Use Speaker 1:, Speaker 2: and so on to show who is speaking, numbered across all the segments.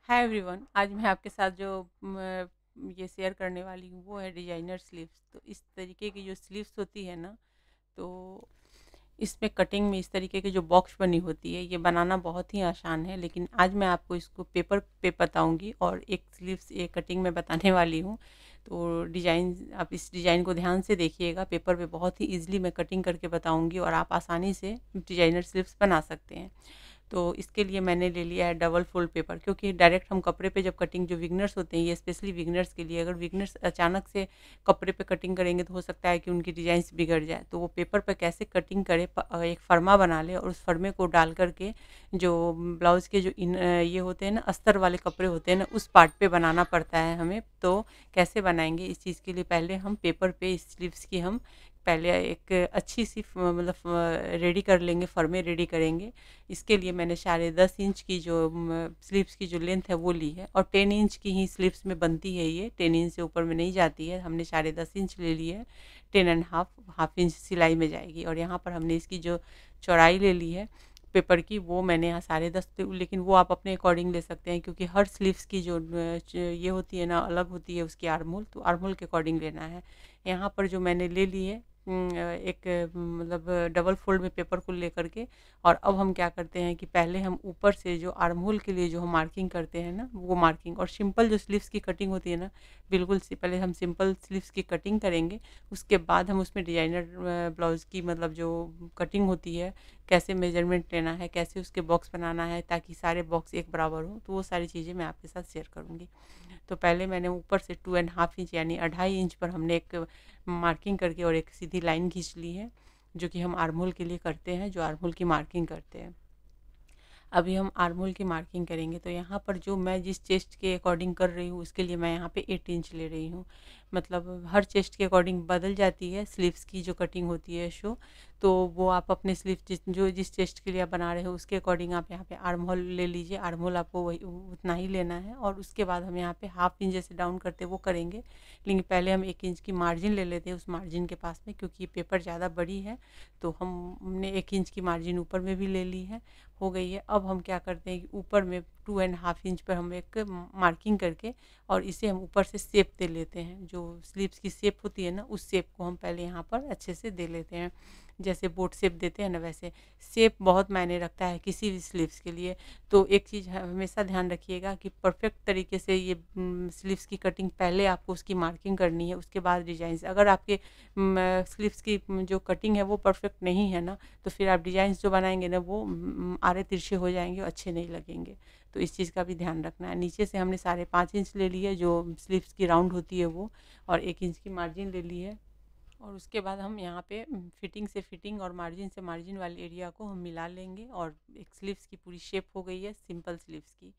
Speaker 1: Hi everyone, आज मैं आपके साथ जो ये शेयर करने वाली हूँ वो है डिजाइनर स्लीव्स। तो इस तरीके की जो स्लीव्स होती है ना, तो इसमें कटिंग में इस तरीके की जो बॉक्स बनी होती है ये बनाना बहुत ही आसान है, लेकिन आज मैं आपको इसको पेपर पे बताऊंगी और एक स्लीव्स ये कटिंग में बताने वाली हूँ। तो डिजाइन, आप इस डिजाइन को ध्यान से देखिएगा। पेपर पे बहुत ही इजीली मैं कटिंग करके बताऊंगी और आप आसानी से डिजाइनर स्लीव्स बना सकते हैं। तो इसके लिए मैंने ले लिया है डबल फोल्ड पेपर, क्योंकि डायरेक्ट हम कपड़े पे जब कटिंग, जो विगनर्स होते हैं, ये स्पेशली विगनर्स के लिए, अगर विगनर्स अचानक से कपड़े पे कटिंग करेंगे तो हो सकता है कि उनकी डिजाइन्स बिगड़ जाए। तो वो पेपर पे कैसे कटिंग करे, एक फर्मा बना ले और उस फर्मे को डाल करके जो ब्लाउज के जो ये होते हैं ना, अस्तर वाले कपड़े होते हैं ना, उस पार्ट पे बनाना पड़ता है हमें। तो कैसे बनाएंगे, इस चीज़ के लिए पहले हम पेपर पे स्लीव्स की हम पहले एक अच्छी सी मतलब रेडी कर लेंगे, फर्मे रेडी करेंगे। इसके लिए मैंने 10.5 इंच की जो स्लीव्स की जो लेंथ है वो ली है, और 10 इंच की ही स्लीव्स में बनती है ये, 10 इंच से ऊपर में नहीं जाती है। हमने 10.5 इंच ले ली है, 10 1/2 हाफ इंच सिलाई में जाएगी। और यहाँ पर हमने इसकी जो चौड़ाई ले ली है पेपर की, वो मैंने यहाँ 10.5, लेकिन वो आप अपने अकॉर्डिंग ले सकते हैं, क्योंकि हर स्लीव्स की जो ये होती है ना, अलग होती है उसकी आर्महोल, तो आर्महोल के अकॉर्डिंग लेना है। यहाँ पर जो मैंने ले ली है एक मतलब डबल फोल्ड में पेपर को लेकर के, और अब हम क्या करते हैं कि पहले हम ऊपर से जो आर्म होल के लिए जो हम मार्किंग करते हैं ना, वो मार्किंग, और सिंपल जो स्लीव्स की कटिंग होती है ना, बिल्कुल पहले हम सिंपल स्लीव्स की कटिंग करेंगे। उसके बाद हम उसमें डिजाइनर ब्लाउज की मतलब जो कटिंग होती है, कैसे मेजरमेंट लेना है, कैसे उसके बॉक्स बनाना है ताकि सारे बॉक्स एक बराबर हो, तो वो सारी चीज़ें मैं आपके साथ शेयर करूँगी। तो पहले मैंने ऊपर से 2.5 इंच यानी 2.5 इंच पर हमने एक मार्किंग करके और एक सीधी लाइन खींच ली है, जो कि हम आर्महोल के लिए करते हैं, जो आर्महोल की मार्किंग करते हैं। अभी हम आर्महोल की मार्किंग करेंगे। तो यहाँ पर जो मैं जिस चेस्ट के अकॉर्डिंग कर रही हूँ, उसके लिए मैं यहाँ पे 8 इंच ले रही हूँ। मतलब हर चेस्ट के अकॉर्डिंग बदल जाती है स्लीव्स की जो कटिंग होती है शो। तो वो आप अपने स्लीव जिस चेस्ट के लिए आप बना रहे हो उसके अकॉर्डिंग आप यहाँ पे आर्म होल ले लीजिए। आर्म होल आपको वही उतना ही लेना है, और उसके बाद हम यहाँ पे हाफ इंच जैसे डाउन करते वो करेंगे। लेकिन पहले हम 1 इंच की मार्जिन ले लेते हैं उस मार्जिन के पास में, क्योंकि ये पेपर ज़्यादा बड़ी है। तो हमने 1 इंच की मार्जिन ऊपर में भी ले ली है, हो गई है। अब हम क्या करते हैं कि ऊपर में 2.5 इंच पर हम एक मार्किंग करके, और इसे हम ऊपर से शेप दे लेते हैं। जो स्लीव्स की शेप होती है ना, उस शेप को हम पहले यहाँ पर अच्छे से दे लेते हैं, जैसे बोट शेप देते हैं ना वैसे। शेप बहुत मायने रखता है किसी भी स्लीव्स के लिए। तो एक चीज़ हमेशा ध्यान रखिएगा कि परफेक्ट तरीके से ये स्लीव्स की कटिंग, पहले आपको उसकी मार्किंग करनी है, उसके बाद डिजाइन। अगर आपके स्लीव्स की जो कटिंग है वो परफेक्ट नहीं है ना, तो फिर आप डिजाइन जो बनाएंगे ना वो आड़े तिरछे हो जाएंगे और अच्छे नहीं लगेंगे। तो इस चीज़ का भी ध्यान रखना है। नीचे से हमने 5.5 इंच ले ली है जो स्लीव्स की राउंड होती है वो, और 1 इंच की मार्जिन ले ली है। और उसके बाद हम यहाँ पे फिटिंग से फिटिंग और मार्जिन से मार्जिन वाले एरिया को हम मिला लेंगे, और एक स्लीव्स की पूरी शेप हो गई है सिंपल स्लीव्स की।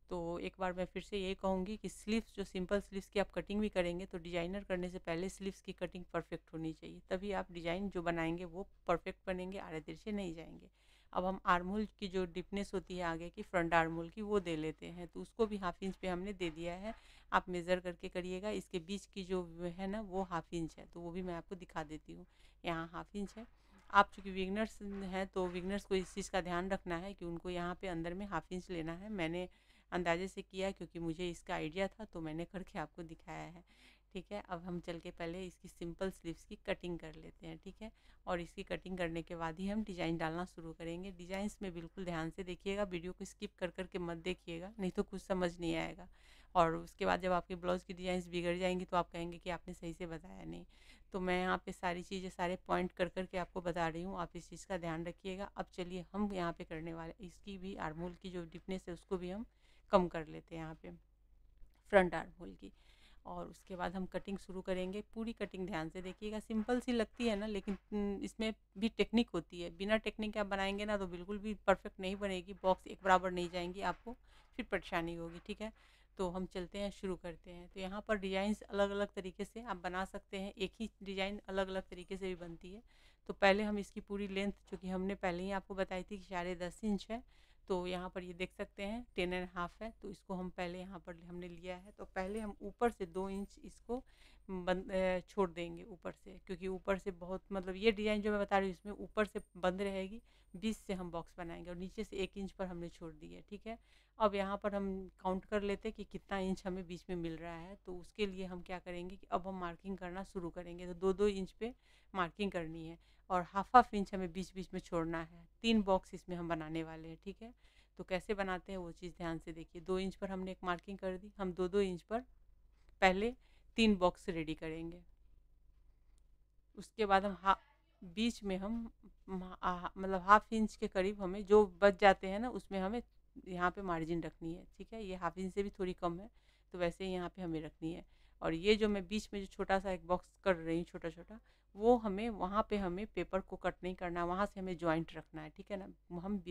Speaker 1: तो एक बार मैं फिर से यही कहूँगी कि स्लीव्स, जो सिंपल स्लीव्स की आप कटिंग भी करेंगे तो डिजाइनर करने से पहले स्लीव्स की कटिंग परफेक्ट होनी चाहिए, तभी आप डिजाइन जो बनाएंगे वो परफेक्ट बनेंगे, आड़े तिरछे नहीं जाएंगे। अब हम आर्महोल की जो डिपनेस होती है आगे की, फ्रंट आर्महोल की, वो दे लेते हैं। तो उसको भी हाफ इंच पे हमने दे दिया है। आप मेज़र करके करिएगा। इसके बीच की जो है ना वो हाफ इंच है, तो वो भी मैं आपको दिखा देती हूँ। यहाँ हाफ इंच है। आप चूँकि विगनर्स हैं तो विगनर्स को इस चीज़ का ध्यान रखना है कि उनको यहाँ पे अंदर में हाफ इंच लेना है। मैंने अंदाजे से किया क्योंकि मुझे इसका आइडिया था, तो मैंने करके आपको दिखाया है। ठीक है, अब हम चल के पहले इसकी सिंपल स्लीव्स की कटिंग कर लेते हैं। ठीक है, और इसकी कटिंग करने के बाद ही हम डिज़ाइन डालना शुरू करेंगे। डिज़ाइंस में बिल्कुल ध्यान से देखिएगा, वीडियो को स्किप कर करके मत देखिएगा, नहीं तो कुछ समझ नहीं आएगा। और उसके बाद जब आपके ब्लाउज़ की डिज़ाइंस बिगड़ जाएंगी तो आप कहेंगे कि आपने सही से बताया नहीं। तो मैं यहाँ पे सारी चीज़ें, सारे पॉइंट कर करके आपको बता रही हूँ, आप इस चीज़ का ध्यान रखिएगा। अब चलिए हम यहाँ पे करने वाले, इसकी भी आर्महोल की जो डिपनेस है उसको भी हम कम कर लेते हैं यहाँ पे, फ्रंट आर्म होल की। और उसके बाद हम कटिंग शुरू करेंगे। पूरी कटिंग ध्यान से देखिएगा, सिंपल सी लगती है ना, लेकिन इसमें भी टेक्निक होती है। बिना टेक्निक के आप बनाएंगे ना तो बिल्कुल भी परफेक्ट नहीं बनेगी, बॉक्स एक बराबर नहीं जाएंगी, आपको फिर परेशानी होगी। ठीक है, तो हम चलते हैं, शुरू करते हैं। तो यहाँ पर डिज़ाइंस अलग अलग तरीके से आप बना सकते हैं, एक ही डिज़ाइन अलग अलग तरीके से भी बनती है। तो पहले हम इसकी पूरी लेंथ, जो कि हमने पहले ही आपको बताई थी कि 10.5 इंच है, तो यहाँ पर ये देख सकते हैं 10 1/2 है। तो इसको हम पहले यहाँ पर हमने लिया है, तो पहले हम ऊपर से 2 इंच इसको बंद छोड़ देंगे ऊपर से, क्योंकि ऊपर से बहुत मतलब ये डिज़ाइन जो मैं बता रही हूँ इसमें ऊपर से बंद रहेगी, बीच से हम बॉक्स बनाएंगे और नीचे से 1 इंच पर हमने छोड़ दी है। ठीक है, अब यहाँ पर हम काउंट कर लेते हैं कि कितना इंच हमें बीच में मिल रहा है। तो उसके लिए हम क्या करेंगे कि अब हम मार्किंग करना शुरू करेंगे। तो 2-2 इंच पे मार्किंग करनी है और हाफ इंच हमें बीच बीच में छोड़ना है। 3 बॉक्स इसमें हम बनाने वाले हैं। ठीक है, तो कैसे बनाते हैं वो चीज़ ध्यान से देखिए। 2 इंच पर हमने एक मार्किंग कर दी, हम 2-2 इंच पर पहले 3 बॉक्स रेडी करेंगे। उसके बाद हम बीच में हम मतलब हाफ इंच के करीब हमें जो बच जाते हैं ना, उसमें हमें यहाँ पे मार्जिन रखनी है। ठीक है, ये हाफ इंच से भी थोड़ी कम है, तो वैसे ही यहाँ पे हमें रखनी है। और ये जो मैं बीच में जो छोटा सा एक बॉक्स कर रही हूँ छोटा छोटा, वो हमें वहाँ पे हमें पेपर को कट नहीं करना, वहाँ से हमें ज्वाइंट रखना है। ठीक है ना, हम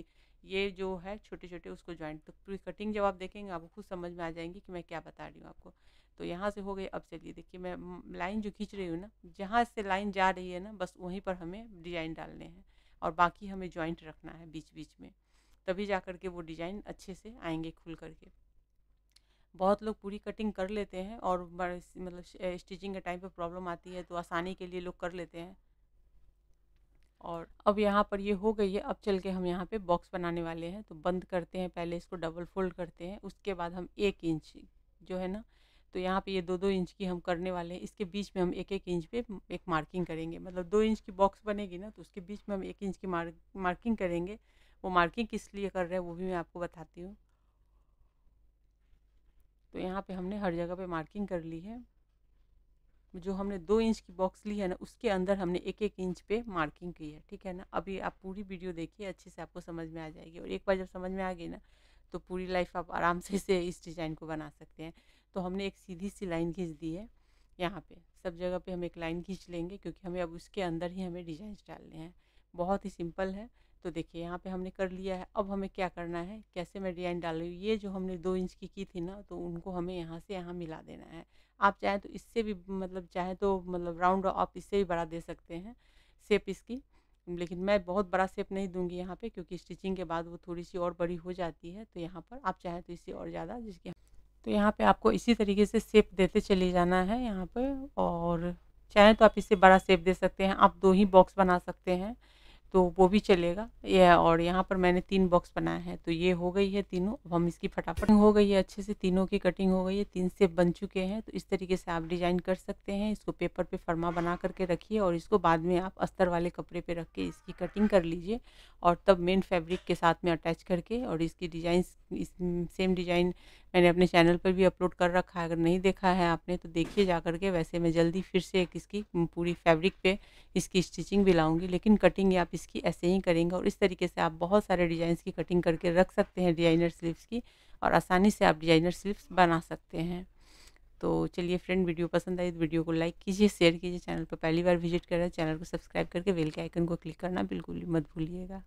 Speaker 1: ये जो है छोटे छोटे उसको ज्वाइंट, तो पूरी कटिंग जब आप देखेंगे आपको खुद समझ में आ जाएंगी कि मैं क्या बता रही हूँ आपको। तो यहाँ से हो गई। अब चलिए देखिए, मैं लाइन जो खींच रही हूँ ना, जहाँ से लाइन जा रही है ना, बस वहीं पर हमें डिज़ाइन डालने हैं और बाकी हमें जॉइंट रखना है बीच बीच में, तभी जा कर के वो डिज़ाइन अच्छे से आएंगे खुल करके। बहुत लोग पूरी कटिंग कर लेते हैं और मतलब स्टिचिंग के टाइम पे प्रॉब्लम आती है, तो आसानी के लिए लोग कर लेते हैं। और अब यहाँ पर ये हो गई है। अब चल के हम यहाँ पे बॉक्स बनाने वाले हैं। तो बंद करते हैं, पहले इसको डबल फोल्ड करते हैं, उसके बाद हम 1 इंच जो है ना, तो यहाँ पे ये 2-2 इंच की हम करने वाले हैं। इसके बीच में हम 1-1 इंच पे एक मार्किंग करेंगे। मतलब 2 इंच की बॉक्स बनेगी ना, तो उसके बीच में हम 1 इंच की मार्किंग करेंगे। वो मार्किंग किस लिए कर रहे हैं वो भी मैं आपको बताती हूँ। तो यहाँ पे हमने हर जगह पे मार्किंग कर ली है। जो हमने 2 इंच की बॉक्स ली है ना, उसके अंदर हमने 1-1 इंच पे मार्किंग की है। ठीक है ना, अभी आप पूरी वीडियो देखिए, अच्छे से आपको समझ में आ जाएगी। और एक बार जब समझ में आ गई ना, तो पूरी लाइफ आप आराम से इसे इस डिज़ाइन को बना सकते हैं। तो हमने एक सीधी सी लाइन खींच दी है यहाँ पे, सब जगह पे हम एक लाइन खींच लेंगे, क्योंकि हमें अब उसके अंदर ही हमें डिज़ाइन डालने हैं। बहुत ही सिंपल है। तो देखिए यहाँ पे हमने कर लिया है। अब हमें क्या करना है, कैसे मैं डिज़ाइन डाल रही हूँ, ये जो हमने 2 इंच की थी ना, तो उनको हमें यहाँ से यहाँ मिला देना है। आप चाहें तो इससे भी मतलब चाहें तो मतलब राउंड आप इससे भी बड़ा दे सकते हैं शेप इसकी, लेकिन मैं बहुत बड़ा शेप नहीं दूंगी यहाँ पे, क्योंकि स्टिचिंग के बाद वो थोड़ी सी और बड़ी हो जाती है। तो यहाँ पर आप चाहें तो इससे और ज़्यादा जिसकी, तो यहाँ पे आपको इसी तरीके से शेप देते चले जाना है यहाँ पे। और चाहें तो आप इससे बड़ा शेप दे सकते हैं, आप 2 ही बॉक्स बना सकते हैं तो वो भी चलेगा। ये और यहाँ पर मैंने 3 बॉक्स बनाए हैं। तो ये हो गई है तीनों। अब हम इसकी फटाफट हो गई है, अच्छे से तीनों की कटिंग हो गई है, 3 शेप बन चुके हैं। तो इस तरीके से आप डिज़ाइन कर सकते हैं। इसको पेपर पे फरमा बना करके रखिए और इसको बाद में आप अस्तर वाले कपड़े पे रख के इसकी कटिंग कर लीजिए और तब मेन फैब्रिक के साथ में अटैच करके, और इसकी डिज़ाइन इस सेम डिज़ाइन मैंने अपने चैनल पर भी अपलोड कर रखा है। अगर नहीं देखा है आपने तो देखिए जा करके। वैसे मैं जल्दी फिर से एक इसकी पूरी फैब्रिक पे इसकी स्टिचिंग भी लाऊंगी, लेकिन कटिंग आप इसकी ऐसे ही करेंगे। और इस तरीके से आप बहुत सारे डिज़ाइंस की कटिंग करके रख सकते हैं डिज़ाइनर स्लीव्स की, और आसानी से आप डिज़ाइनर स्लीव्स बना सकते हैं। तो चलिए फ्रेंड, वीडियो पसंद आई तो वीडियो को लाइक कीजिए, शेयर कीजिए। चैनल पर पहली बार विजिट कर रहे हैं, चैनल को सब्सक्राइब करके बेल के आइकन को क्लिक करना बिल्कुल भी मत भूलिएगा।